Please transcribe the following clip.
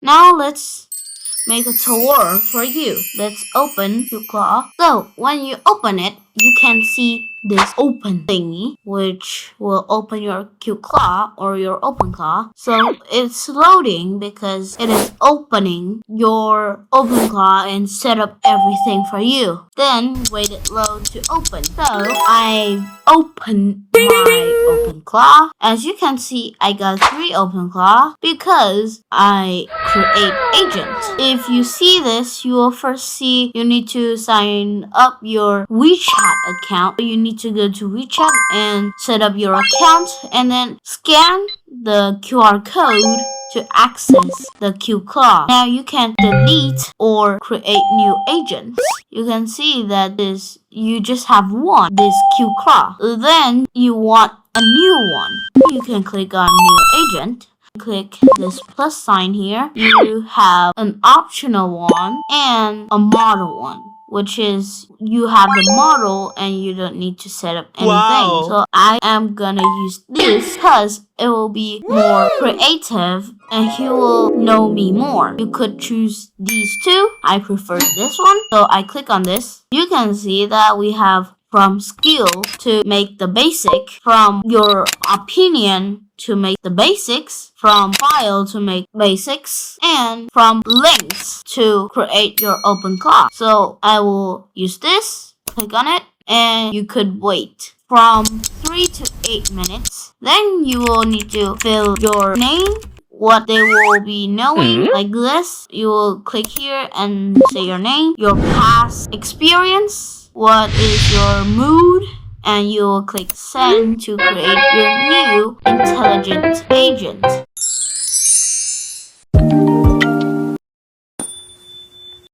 Now let's make a tour for you. Let's open your claw. So when you open it, you can see this open thingy, which will open your Q claw or your open claw. So it's loading because it is opening your open claw and set up everything for you. Then wait it load to open. So I opened my open claw. As you can see, I got 3 open claw because I create agent. If you see this, you will first see you need to sign up your WeChat account. You need to go to WeChat and set up your account and then scan the QR code to access the Q claw. Now you can delete or create new agents. You can see that you just have one, this Q claw. Then you want a new one. You can click on new agent. Click this plus sign here. You have an optional one and a model one, which is you have the model and you don't need to set up anything. Wow. So I am gonna use this because it will be more creative and you will know me more. You could choose these two. I prefer this one. So I click on this. You can see that we have from skill to make the basic, from your opinion to make the basics, from file to make basics, and from links to create your open class. So I will use this, click on it, and you could wait from 3 to 8 minutes. Then you will need to fill your name, what they will be knowing, like this. You will click here and say your name, your past experience, what is your mood, and you will click send to create your new intelligent agent.